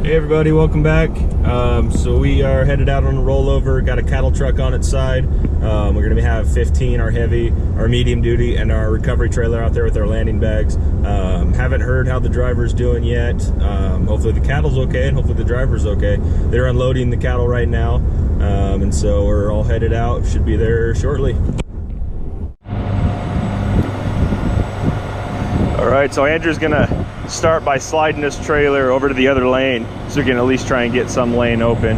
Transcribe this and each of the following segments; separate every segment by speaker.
Speaker 1: Hey everybody, welcome back. So we are headed out on a rollover. Got a cattle truck on its side. We're going to have 15, our heavy, our medium duty, and our recovery trailer out there with our landing bags. Haven't heard how the driver's doing yet. Hopefully the cattle's okay and hopefully the driver's okay. They're unloading the cattle right now, and so we're all headed out. Should be there shortly. All right, so Andrew's gonna start by sliding this trailer over to the other lane so we can at least try and get some lane open.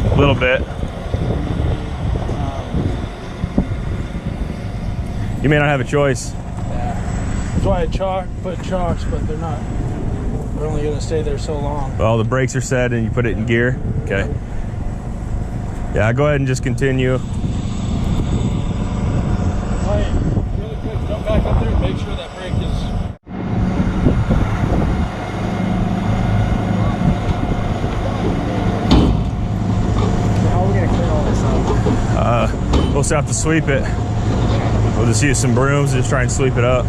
Speaker 1: A little bit. You may not have a choice.
Speaker 2: Yeah. That's why I put chocks, but they're not. They're only going to stay there so long.
Speaker 1: Well, the brakes are set and you put it in gear. Okay. Yeah, go ahead and just continue.
Speaker 2: Hey, really quick, jump back up there and make sure that brake is.
Speaker 1: We'll just have to sweep it. We'll just use some brooms, just try and sweep it up.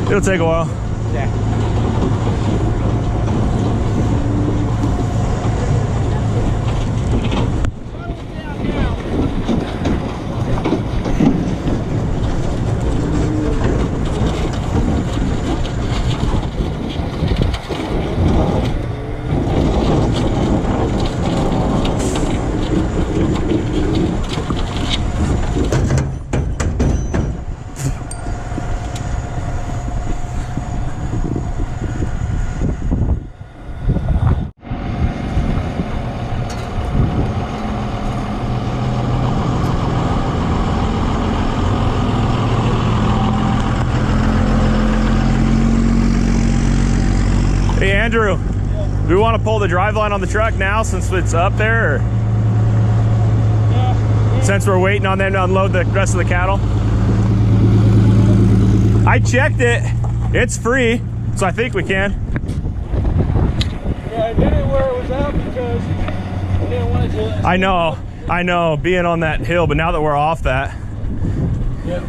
Speaker 1: It'll take a while.
Speaker 2: Yeah.
Speaker 1: Hey Andrew,
Speaker 2: yeah.
Speaker 1: Do we want to pull the drive line on the truck now since it's up there? Or?
Speaker 2: Yeah.
Speaker 1: Since we're waiting on them to unload the rest of the cattle? I checked it. It's free, so I think we can.
Speaker 2: Yeah, I did it where it was out because I didn't want it to.
Speaker 1: I know, being on that hill, but now that we're off that.
Speaker 2: Yep.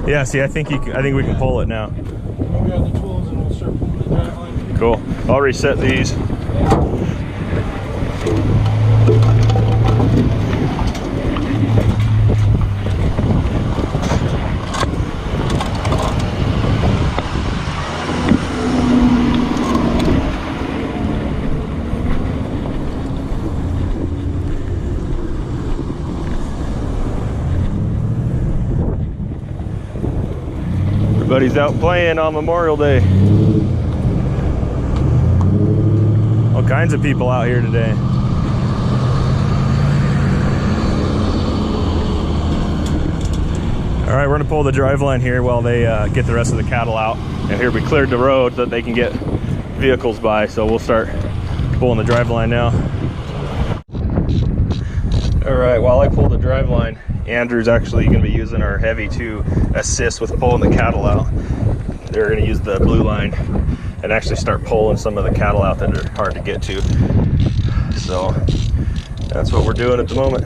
Speaker 1: Yeah, see, I think we can pull it now.
Speaker 2: We'll grab the tools and we'll start pulling the drive line.
Speaker 1: Cool. I'll reset these. Everybody's out playing on Memorial Day. All kinds of people out here today. All right, we're gonna pull the drive line here while they get the rest of the cattle out. And here we cleared the road so that they can get vehicles by, so we'll start pulling the drive line now. All right, while I pull the drive line, Andrew's actually gonna be using our heavy to assist with pulling the cattle out. They're gonna use the blue line and actually start pulling some of the cattle out that are hard to get to. So That's what we're doing at the moment.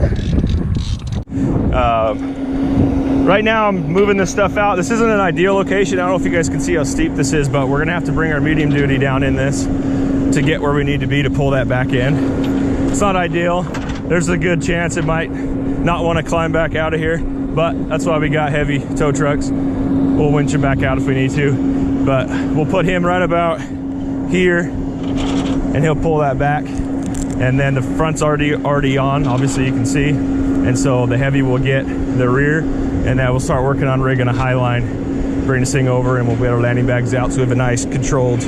Speaker 1: Right now I'm moving this stuff out. This isn't an ideal location. I don't know if you guys can see how steep this is, but we're gonna have to bring our medium duty down in this to get where we need to be to pull that back in. It's not ideal. There's a good chance it might not want to climb back out of here, but that's why we got heavy tow trucks. We'll winch him back out if we need to, but we'll put him right about here and he'll pull that back. And then the front's already on, obviously you can see. And so the heavy will get the rear, and then we'll start working on rigging a high line, bring this thing over, and we'll get our landing bags out so we have a nice controlled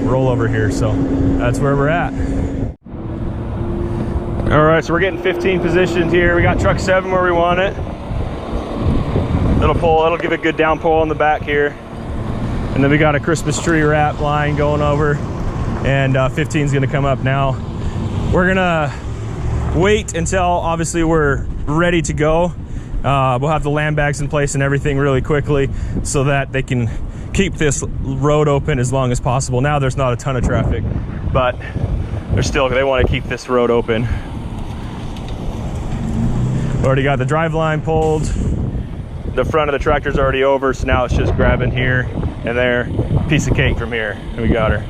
Speaker 1: rollover here. So that's where we're at. All right, so we're getting 15 positioned here. We got truck 7 where we want it. It'll give a good down pull on the back here. And then we got a Christmas tree wrap line going over, and 15 is gonna come up now. We're gonna wait until obviously we're ready to go. We'll have the land bags in place and everything really quickly so that they can keep this road open as long as possible. Now there's not a ton of traffic, but they want to keep this road open. Already got the drive line pulled. The front of the tractor's already over, so now it's just grabbing here and there. Piece of cake from here, and we got her.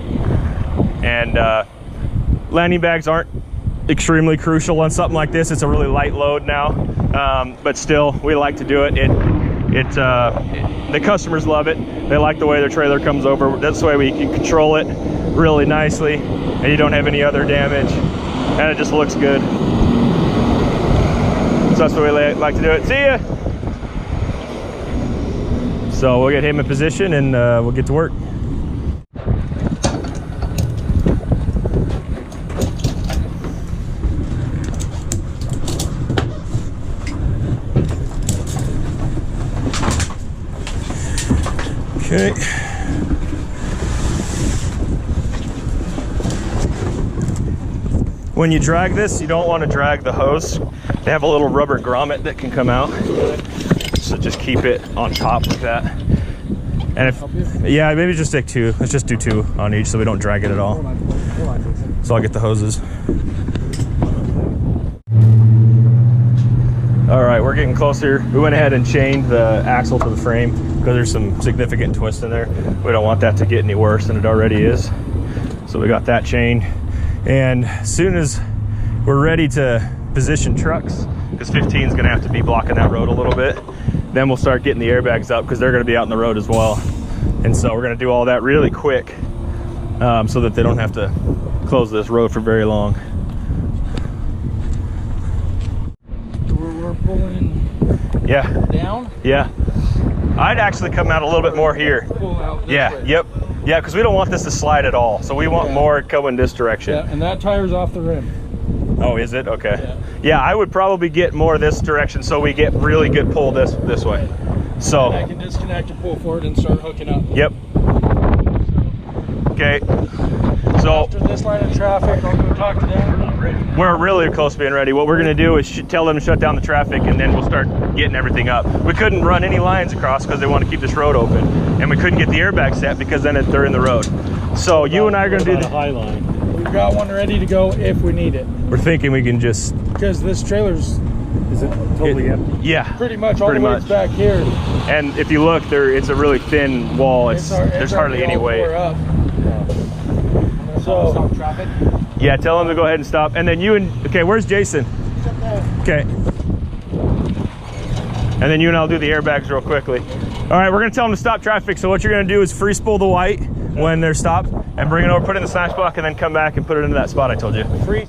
Speaker 1: And landing bags aren't extremely crucial on something like this. It's a really light load now, but still we like to do it. The customers love it. They like the way their trailer comes over. That's the way we can control it really nicely, and you don't have any other damage, and it just looks good. So that's the way we like to do it. See ya. So we'll get him in position and we'll get to work. Okay. When you drag this, you don't want to drag the hose. They have a little rubber grommet that can come out. So just keep it on top like that. And if, yeah, maybe just take 2. Let's just do 2 on each so we don't drag it at all. So I'll get the hoses. All right, we're getting closer. We went ahead and chained the axle to the frame because there's some significant twist in there. We don't want that to get any worse than it already is. So we got that chained. And as soon as we're ready to position trucks, because 15 is gonna have to be blocking that road a little bit, then we'll start getting the airbags up because they're gonna be out in the road as well. And so we're gonna do all that really quick so that they don't have to close this road for very long.
Speaker 2: We're pulling down?
Speaker 1: Yeah. I'd actually come out a little bit more here.
Speaker 2: Pull out this way.
Speaker 1: Yep. Yeah, because we don't want this to slide at all. So we want more coming this direction.
Speaker 2: Yeah, and that tire's off the rim.
Speaker 1: Oh, is it? Okay. Yeah, I would probably get more this direction so we get really good pull this way. So
Speaker 2: and I can disconnect and pull forward and start hooking up.
Speaker 1: Yep. Okay. So
Speaker 2: after this line of traffic, I'll go talk to them.
Speaker 1: We're really close to being ready. What we're gonna do is tell them to shut down the traffic, and then we'll start getting everything up. We couldn't run any lines across because they want to keep this road open, and we couldn't get the airbag set because then they're in the road. So you and I are gonna do the
Speaker 3: high line.
Speaker 2: We've got one ready to go if we need it.
Speaker 1: We're thinking we can just,
Speaker 2: because this trailer's
Speaker 3: Totally empty.
Speaker 1: yeah,
Speaker 2: pretty much all the way back here.
Speaker 1: And if you look there, it's a really thin wall. There's hardly any weight.
Speaker 2: So
Speaker 3: Stop traffic.
Speaker 1: Yeah, tell them to go ahead and stop. And then okay, where's Jason? Okay. And then you and I'll do the airbags real quickly. All right, we're gonna tell them to stop traffic. So what you're gonna do is free spool the white when they're stopped and bring it over, put it in the snatch block, and then come back and put it into that spot I told you.
Speaker 2: free.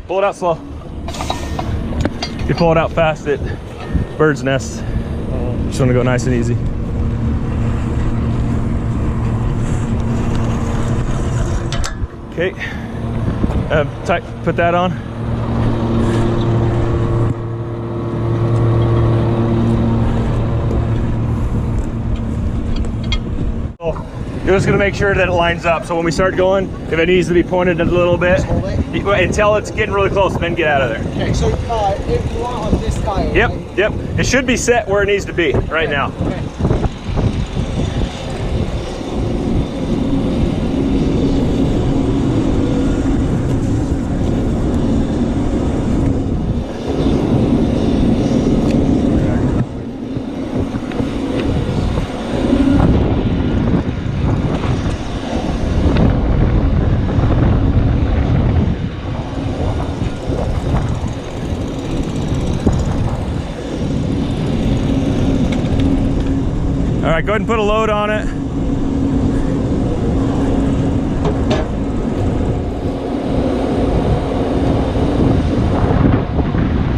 Speaker 1: Pull it out slow. If you pull it out fast, it bird's nest. Just want to go nice and easy. Okay. Put that on. You're just gonna make sure that it lines up. So when we start going, if it needs to be pointed a little bit, until it's getting really close, then get out of there.
Speaker 4: Okay, so if you want on this tire.
Speaker 1: Yep,
Speaker 4: right?
Speaker 1: yep. It should be set where it needs to be right now.
Speaker 4: Okay.
Speaker 1: All right, go ahead and put a load on it.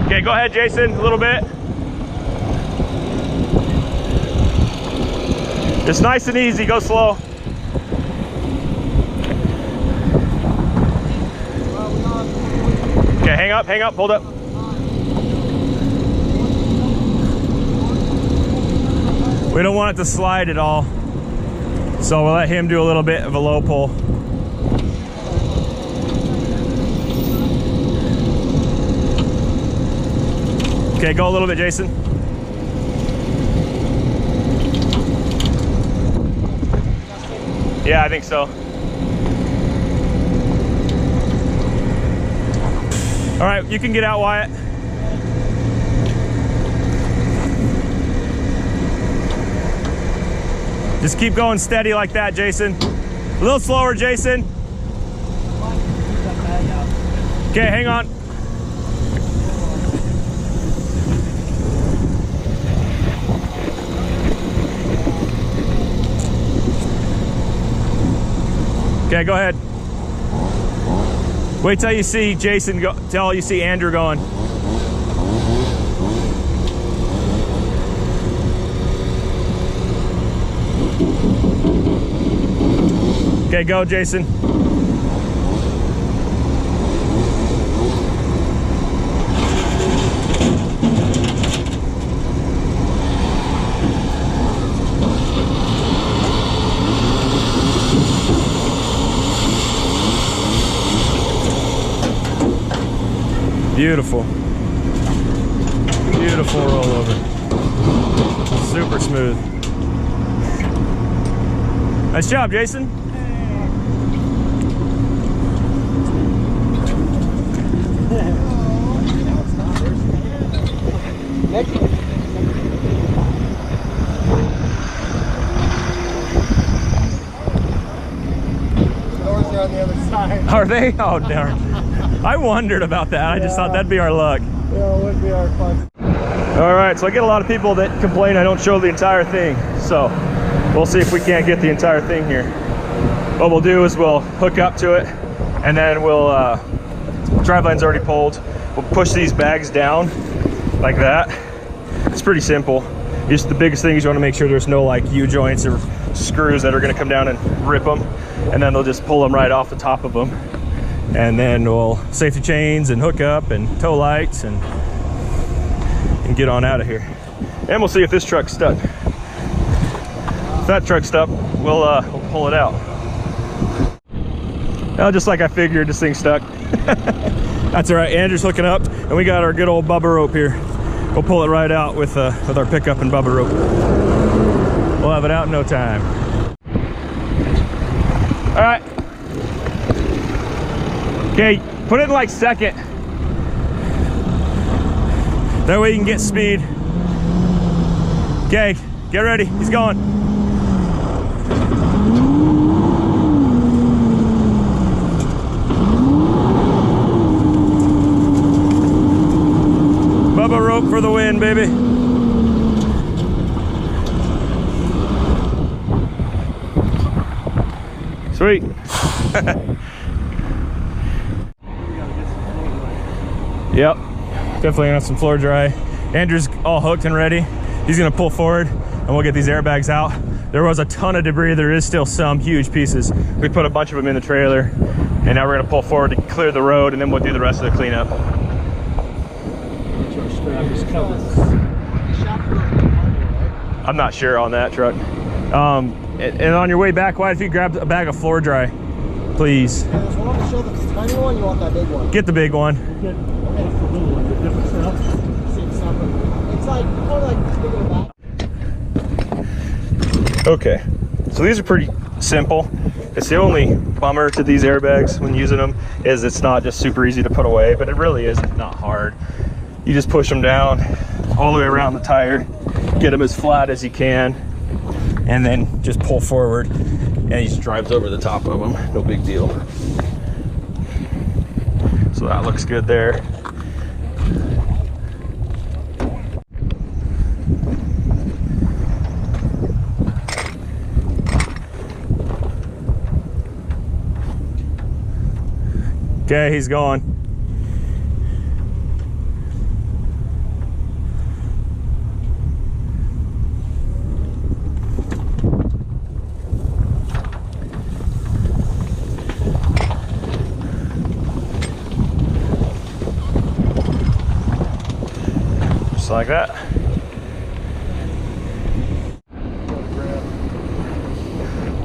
Speaker 1: Okay, go ahead, Jason, a little bit. It's nice and easy, go slow. Okay, hang up, hold up. We don't want it to slide at all, so we'll let him do a little bit of a low pull. Okay, go a little bit, Jason. Yeah, I think so. All right, you can get out, Wyatt. Just keep going steady like that, Jason. A little slower, Jason. Okay, hang on. Okay, go ahead. Wait till you see Jason go, till you see Andrew going. Okay, go, Jason. Beautiful. Beautiful rollover. Super smooth. Nice job, Jason.
Speaker 4: Doors are on the other side.
Speaker 1: Are they? Oh, darn. I wondered about that. I just thought that'd be our luck.
Speaker 4: Yeah, it would be our fun.
Speaker 1: All right, so I get a lot of people that complain I don't show the entire thing. So we'll see if we can't get the entire thing here. What we'll do is we'll hook up to it, and then we'll, drive line's already pulled. We'll push these bags down like that. It's pretty simple. Just the biggest thing is you want to make sure there's no like U-joints or screws that are going to come down and rip them. And then they'll just pull them right off the top of them. And then we'll safety chains and hook up and tow lights and get on out of here. And we'll see if this truck's stuck. If that truck's stuck, we'll pull it out. Now, just like I figured, this thing's stuck. That's all right. Andrew's hooking up, and we got our good old Bubba rope here. We'll pull it right out with our pickup and Bubba rope. We'll have it out in no time. All right. Okay, put it in like second. That way you can get speed. Okay, get ready. He's going. Bubba rope for the win, baby. Sweet. Yep, definitely gonna have some floor dry. Andrew's all hooked and ready. He's gonna pull forward and we'll get these airbags out. There was a ton of debris. There is still some huge pieces. We put a bunch of them in the trailer, and now we're gonna pull forward to clear the road, and then we'll do the rest of the cleanup. I'm not sure on that truck. And on your way back, why if you grab a bag of floor dry, please.
Speaker 4: Yeah, there's one on the shelf that's the tiny one. You want that big one?
Speaker 1: Get the big one.
Speaker 3: Get the little one, the different stuff.
Speaker 4: Same stuff. It's like kind of like bigger than that.
Speaker 1: Okay, so these are pretty simple. It's the only bummer to these airbags when using them is it's not just super easy to put away, but it really is not hard. You just push them down all the way around the tire, get them as flat as you can, and then just pull forward and he just drives over the top of them. No big deal. So that looks good there. Okay, he's gone. Just like that.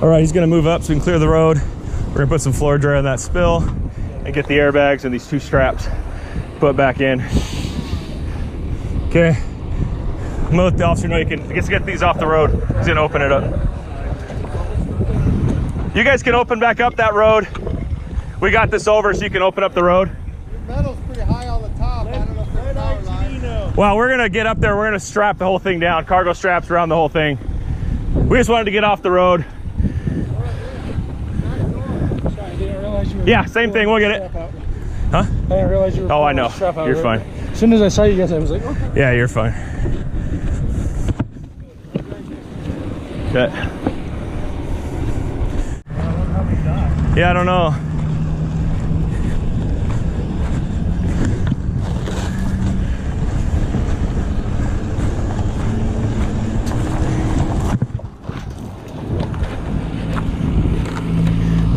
Speaker 1: All right, he's gonna move up so we can clear the road. We're gonna put some floor dry on that spill and get the airbags and these two straps put back in. Okay, I'm gonna let the officer know you can get these off the road. He's gonna open it up. You guys can open back up that road. We got this over so you can open up the road.
Speaker 4: Your metal's pretty high on the top. I don't know if it's power line.
Speaker 1: Well, we're gonna get up there. We're gonna strap the whole thing down. Cargo straps around the whole thing. We just wanted to get off the road. Yeah, same thing. We'll get it. Huh?
Speaker 2: I didn't realize you were.
Speaker 1: Oh, I know. You're fine.
Speaker 2: As soon as I saw you guys, I was like, okay.
Speaker 1: Yeah, you're fine. Okay. Yeah, I don't know.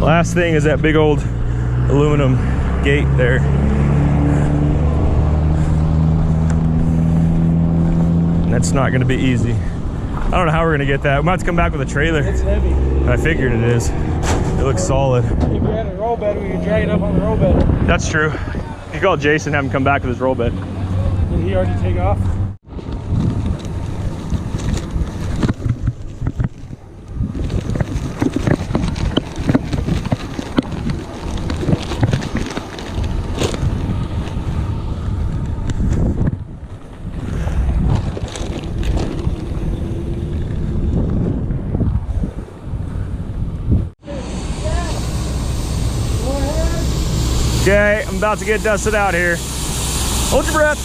Speaker 1: Last thing is that big old aluminum gate there. And that's not going to be easy. I don't know how we're going to get that. We might have to come back with a trailer.
Speaker 2: It's heavy.
Speaker 1: I figured it is. It looks solid.
Speaker 2: If we had a roll bed, we could drag it up on the roll bed.
Speaker 1: That's true. You call Jason, have him come back with his roll bed.
Speaker 2: Did he already take off?
Speaker 1: Okay, I'm about to get dusted out here. Hold your breath.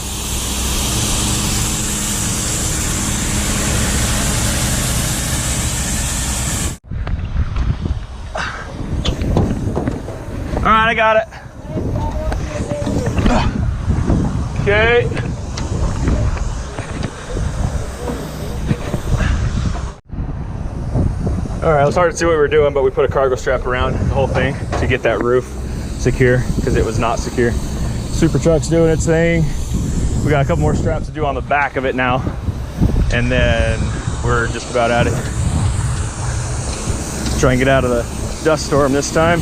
Speaker 1: All right, I got it. Okay. All right, it was hard to see what we were doing, but we put a cargo strap around the whole thing to get that roof secure because it was not secure. Super truck's doing its thing. We got a couple more straps to do on the back of it now, and then we're just about at it. Try and get out of the dust storm this time.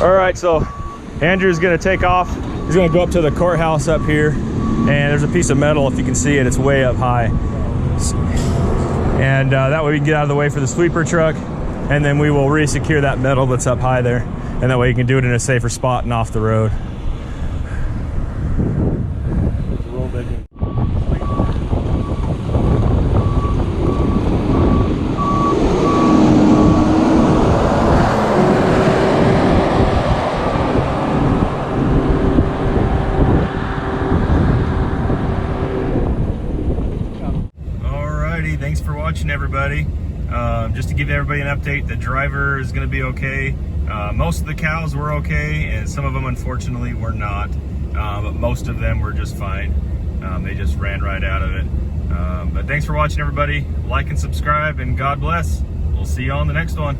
Speaker 1: All right, so Andrew's gonna take off. He's gonna go up to the courthouse up here, and there's a piece of metal, if you can see it, it's way up high. And that way we can get out of the way for the sweeper truck, and then we will re-secure that metal that's up high there. And that way you can do it in a safer spot and off the road. Thanks for watching, everybody. Just to give everybody an update, the driver is going to be okay. Most of the cows were okay, and some of them unfortunately were not, but most of them were just fine. They just ran right out of it. But thanks for watching, everybody. Like and subscribe, and God bless. We'll see you on the next one.